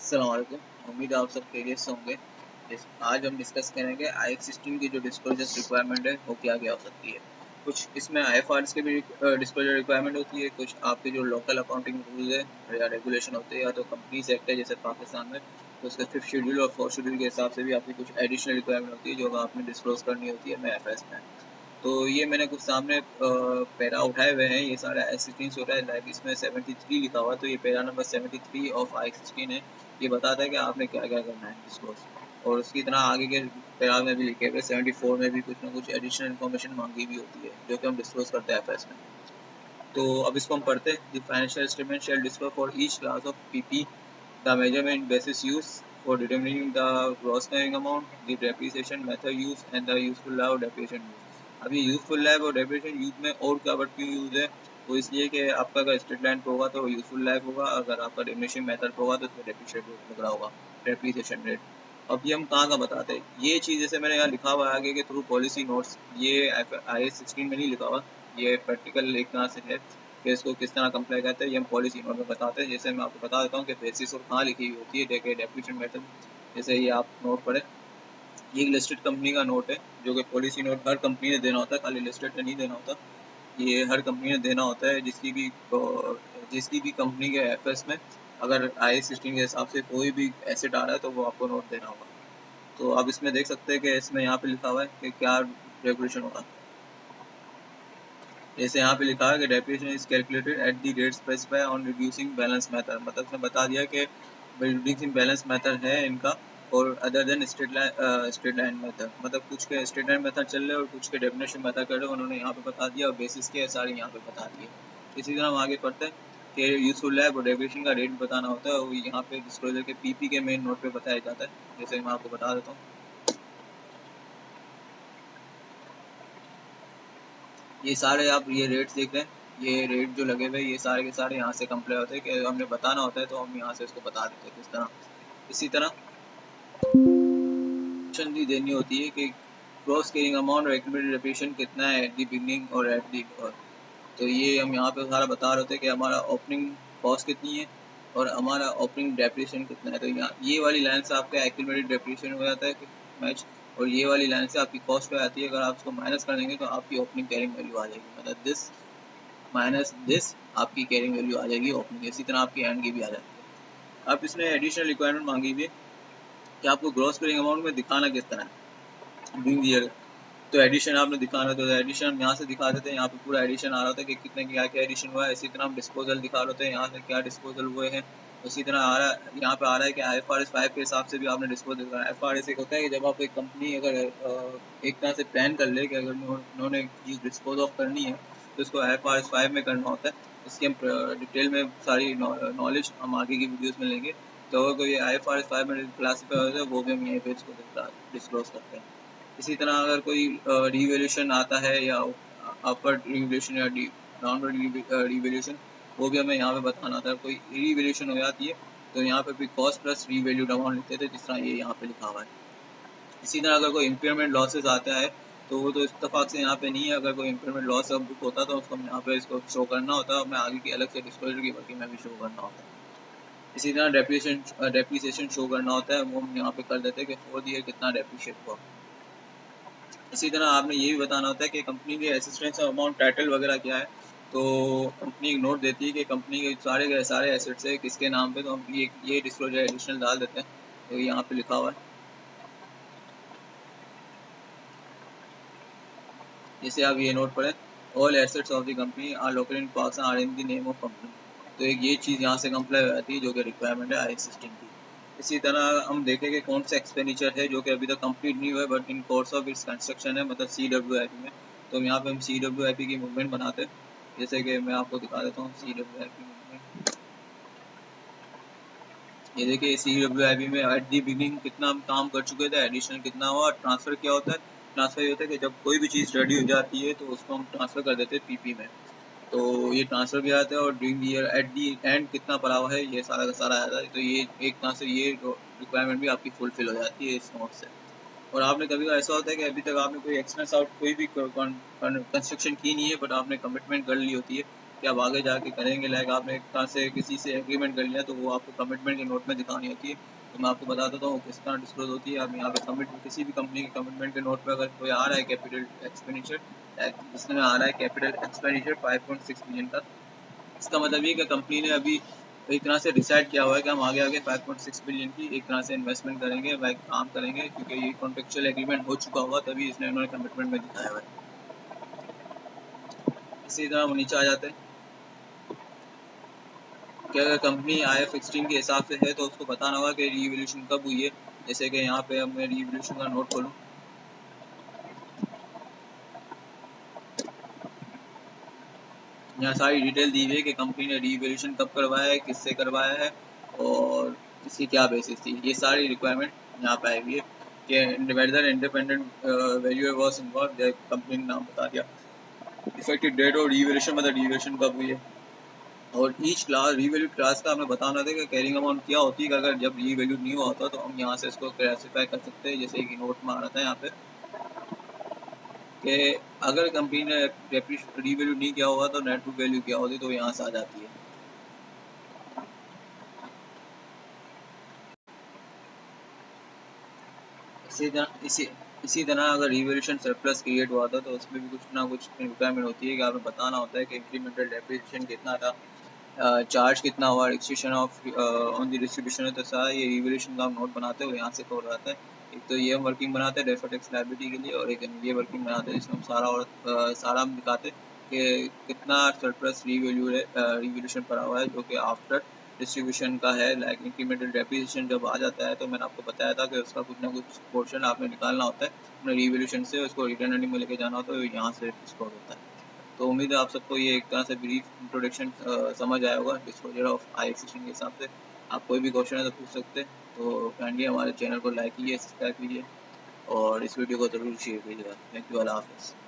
अस्सलाम वालेकुम। उम्मीद है आप सब खैरियत से होंगे। आज हम डिस्कस करेंगे IX16 की जो डिस्क्लोजर रिक्वायरमेंट है वो क्या क्या हो सकती है। कुछ इसमें IFRS की भी डिस्क्लोजर रिक्वायरमेंट होती है, कुछ आपके जो लोकल अकाउंटिंग रूल्स है या रेगुलेशन होते हैं या तो कंपनीज एक्ट है जैसे पाकिस्तान में, तो उसका 5th शेड्यूल और 4th शेड्यूल के हिसाब से भी आपकी कुछ एडिशनल रिक्वायरमेंट होती है जो आपने डिस्क्लोज करनी होती है MFS में। तो ये मैंने कुछ सामने पैरा उठाए हुए हैं, ये सारा IX16 से होता है। लाइक इसमें 73 लिखा हुआ है, तो ये पैरा नंबर 73 ऑफ IX16 है। ये बताता है कि आपने क्या क्या करना है डिस्क्लोज, और उसकी तरह आगे के पैरा में भी लिखे हुए 74 में भी कुछ ना कुछ एडिशनल इन्फॉर्मेशन मांगी भी होती है जो कि हम डिस्क्लोज करते हैं FS में। तो अब इसको हम पढ़ते हैं। The financial statement shall disclose for each class of PP the measurement basis used for determining the gross carrying amount, the depreciation method used and the useful life और depreciation use। अब ये यूजफुल लाइफ और depreciation use में और क्या word क्यों use है, वो इसलिए कि आपका अगर स्ट्रेट लाइन पे होगा तो यूजफुल लाइफ होगा, अगर आपका डेप्रिसिएशन मेथड पे होगा तो उसमें डेप्रिसिएशन रेट लग रहा होगा, डेप्रिसिएशन रेट। अब ये हम कहाँ बताते हैं ये चीज़, जैसे मैंने यहाँ लिखा हुआ है आगे के थ्रू पॉलिसी नोट्स, ये IX16 में नहीं लिखा हुआ, ये प्रैक्टिकल एक तरह से है कि इसको किस तरह कंप्लाई करते हैं, ये हम पॉलिसी नोट में बताते हैं। जैसे मैं आपको बता देता हूँ कि बेसिस और कहाँ लिखी हुई होती है। देखिए डेप्रिसिएशन मेथड, जैसे ये आप नोट पढ़े, ये एक लिस्टेड कंपनी का नोट है जो कि पॉलिसी नोट हर कंपनी ने देना होता है, खाली लिस्टेड ने नहीं देना होता। ये हर कंपनी ने देना होता है, जिसकी भी कंपनी के FS में अगर IX16 के हिसाब से कोई भी एसेट आ रहा है तो वो आपको नोट देना होगा। तो आप इसमें देख सकते हैं कि इसमें यहाँ पे लिखा हुआ है कि क्या रेगुलेशन होगा। जैसे यहाँ पे लिखा है कि depreciation is calculated at the rate specified on reducing balance method, मतलब उसने बता दिया कि रिड्यूसिंग बैलेंस मेथड है इनका, और other than straight line method, मतलब कुछ के स्ट्रेट लाइन मेथड चल रहे हैं और कुछ के डेफिनेशन मेथड कर रहे हैं, उन्होंने यहाँ पे बता दिया और बेसिस के सारे यहाँ पे बता दिए। इसी तरह हम आगे पढ़ते हैं कि यूजफुल लाइफ और डेप्रिसिएशन का रेट बताना होता है, और यहाँ पे डिस्क्लोजर के PP के मेन नोट पे बताया जाता है। जैसे मैं आपको बता देता हूँ, ये सारे आप ये रेट्स देख रहे हैं, ये रेट जो लगे हुए ये सारे के सारे यहाँ से कंप्लाई होते हैं कि हमने बताना होता है तो हम यहाँ से इसको बता देते हैं किस तरह। इसी तरह भी देनी होती है कि ग्रॉस कैरिंग अमाउंट और एक्यूमुलेटेड डेप्रिसिएशन कितना है एट द बिगनिंग और एट द, तो ये हम यहाँ पे सारा बता रहे होते हैं कि हमारा ओपनिंग कॉस्ट कितनी है और हमारा ओपनिंग डेप्रिसिएशन कितना है। तो यहाँ ये वाली लाइन से आपका एक्यूमुलेटेड डेप्रिसिएशन हो जाता है मैच, और ये वाली लाइन से आपकी कॉस्ट पे आती है। अगर आप उसको माइनस कर देंगे तो आपकी ओपनिंग कैरिंग वैल्यू आ जाएगी, मतलब दिस माइनस दिस आपकी कैरिंग वैल्यू आ जाएगी ओपनिंग। इसी तरह आपकी एंड की भी आ जाती है। अब इसने एडिशनल रिक्वायरमेंट मांगी हुई है कि आपको ग्रॉस कैरिंग अमाउंट में दिखाना किस तरह है ड्यूरिंग द ईयर। तो एडिशन आपने दिखाना, तो एडिशन हम यहाँ से दिखा देते हैं। यहाँ पे पूरा एडिशन आ रहा होता है कि कितने क्या क्या एडिशन हुआ है। इसी तरह हम डिस्पोजल दिखा रहे होते हैं, यहाँ से क्या डिस्पोजल हुए हैं। इसी तरह आ रहा है, यहाँ पे आ रहा है कि IFRS 5 के हिसाब से भी आपने डिस्पोजल करना है। IFRS एक होता है कि जब आप एक कंपनी अगर एक तरह से प्लान कर ले कि अगर उन्होंने चीज़ डिस्पोज ऑफ करनी है तो इसको IFRS 5 में करना होता है। इसकी हम डिटेल में सारी नॉलेज हम आगे की वीडियोज़ में लेंगे। तो अगर कोई IFRS 5 में क्लासीफाई होता है वो भी हम यहीं पे इसको डिस्क्लोज करते हैं। इसी तरह अगर कोई रिवैल्यूएशन आता है या अपवर्ड रिवैल्यूएशन या डाउनवर्ड रिवैल्यूएशन, वो भी हमें यहाँ पे बताना होता है। कोई रिवैल्यूएशन हो जाती है तो यहाँ पे भी कॉस्ट प्लस रीवैल्यूड अमाउंट लिखते थे, जिस तरह ये यहाँ पे लिखा हुआ है। इसी तरह अगर कोई इम्पेयरमेंट लॉसेस आता है तो वो तो इत्तेफाक से यहाँ पे नहीं है। अगर कोई इम्पेयरमेंट लॉस बुक होता तो उसको यहाँ पे इसको शो करना होता है, और हमें आगे की अलग से डिस्क्लोजर की वर्किंग में भी शो करना होता है। इसी तरह डेप्रिसिएशन शो करना होता है, वो हम यहाँ पे कर देते हैं कि फोर्थ ईयर कितना डेप्रिशिएट हुआ। इसी तरह आपने ये भी बताना होता है कि कंपनी के असिस्टेंस अमाउंट टाइटल वगैरह क्या है। तो कंपनी एक नोट देती है कि कंपनी के सारे एसेट्स है किसके नाम पे, तो हम ये डिस्क्लोजर एडिशनल डाल देते हैं। तो यहाँ पे लिखा हुआ है, जैसे आप ये नोट पढ़ें, all assets of the company are located in Pakistan are in the name of company. तो एक ये चीज़ यहाँ से कंप्लाई हो जाती है जो कि रिक्वायरमेंट है IX16 की। इसी तरह हम देखें कि कौन सा एक्सपेंडिचर है जो कि अभी तक कंप्लीट नहीं हुआ है but in course of its construction है, मतलब CWIP में। तो यहाँ पे हम CWIP की मूवमेंट बनाते हैं। जैसे कि मैं आपको दिखा देता हूँ CWIP मूवमेंट। ये देखिए CWIP में एट दी बिगिनिंग कितना हम काम कर चुके थे, एडिशनल कितना हुआ। ट्रांसफर क्या होता है, ट्रांसफर ये होता है कि जब कोई भी चीज़ रेडी हो जाती है तो उसको हम ट्रांसफर कर देते हैं PP में। तो ये ट्रांसफर भी आता है, और during year at the and कितना पड़ा हुआ है ये सारा का सारा आता है। तो ये एक तरह से ये रिक्वायरमेंट भी आपकी फुलफिल हो जाती है इस नोट से। और आपने कभी ऐसा होता है कि अभी तक आपने कोई एक्सपेंस आउट कोई भी कंस्ट्रक्शन की नहीं है बट आपने कमिटमेंट कर ली होती है कि आप आगे जाके करेंगे। लाइक आपने एक तरह से किसी से एग्रीमेंट कर लिया तो वो आपको कमिटमेंट के नोट में दिखानी होती है। तो मैं आपको बता देता हूँ किस तरह डिस्क्लोज होती है। अब यहाँ पे किसी भी कंपनी के कमिटमेंट के नोट पे अगर कोई आ रहा है कैपिटल एक्सपेंडिचर, जिसमें आ रहा है कैपिटल एक्सपेंडिचर 5.6 बिलियन का, इसका मतलब ये कि कंपनी ने अभी एक तरह से डिसाइड किया हुआ है कि हम आगे आगे 5.6 बिलियन की एक तरह से इन्वेस्टमेंट करेंगे, लाइक काम करेंगे, क्योंकि ये कॉन्ट्रेक्चुअल एग्रीमेंट हो चुका हुआ, तभी इसने उन्होंने कमिटमेंट में दिखाया हुआ है। इसी तरह हम नीचे आ जाते हैं कि अगर कंपनी IF16 के हिसाब से है तो उसको बताना होगा कि रीवैल्यूएशन कब हुई है। जैसे कि यहाँ पे अब मैं रीवैल्यूएशन का नोट खोलूँ, यहाँ सारी डिटेल दी हुई है कि कंपनी ने रीवैल्यूएशन कब करवाया है, किससे करवाया है और इसकी क्या बेसिस थी। ये सारी रिक्वायरमेंट यहाँ पे आई हुई है कि whether independent valuer was involved, company ने नाम बता दिया, इफेक्टिव डेट और रीवैल्यूएशन मतलब रीवैल्यूएशन कब हुई है। और ईच क्लास रीवैल्यूड क्लास का हमें बताना था कि कैरिंग अमाउंट क्या होती है। अगर जब रीवैल्यूड नहीं हुआ होता तो हम यहाँ से इसको क्लासिफाई कर सकते हैं, जैसे कि नोट में आ रहा था यहाँ पे कि अगर कंपनी ने रीवैल्यू नहीं किया होगा तो नेट बुक वैल्यू क्या होती, तो यहाँ से आ जाती है। इसी तरह अगर रिवैल्यूएशन सरप्लस क्रिएट हुआ था तो उसमें भी कुछ ना कुछ रिक्वायरमेंट होती है कि आपने बताना होता है कि इंक्रीमेंटल डेप्रिसिएशन कितना था, चार्ज कितना हुआ, distribution of on the distribution है। तो सारा ये रिवैल्यूएशन का हम नोट बनाते हैं, यहाँ से कवर आता है। एक तो ये हम वर्किंग बनाते हैं डेफर्ड टैक्स लायबिलिटी के लिए, और एक ये वर्किंग बनाते हैं जिसमें हम सारा हम दिखाते हैं कि कितना सरप्लस रिवैल्यूएशन पड़ा हुआ है जो कि आफ्टर डिस्ट्रीब्यूशन का है। लाइक इंक्रीमेंटल डेप्रिसिएशन जब आ जाता है तो मैंने आपको बताया था कि उसका कुछ ना कुछ पोर्शन आपने निकालना होता है अपने रिवैल्यूएशन से, उसको रिटर्न अर्निंग में लेके जाना होता है, यहाँ से डिस्क्लोज होता है। तो उम्मीद है आप सबको ये एक तरह से ब्रीफ इंट्रोडक्शन समझ आया होगा डिस्क्लोजर ऑफ IF16 के हिसाब से। आप कोई भी क्वेश्चन है तो पूछ सकते हैं। तो काइंडली हमारे चैनल को लाइक कीजिए, सब्सक्राइब कीजिए और इस वीडियो को ज़रूर शेयर कीजिएगा। थैंक यू, अल्लाह हाफ़िज़।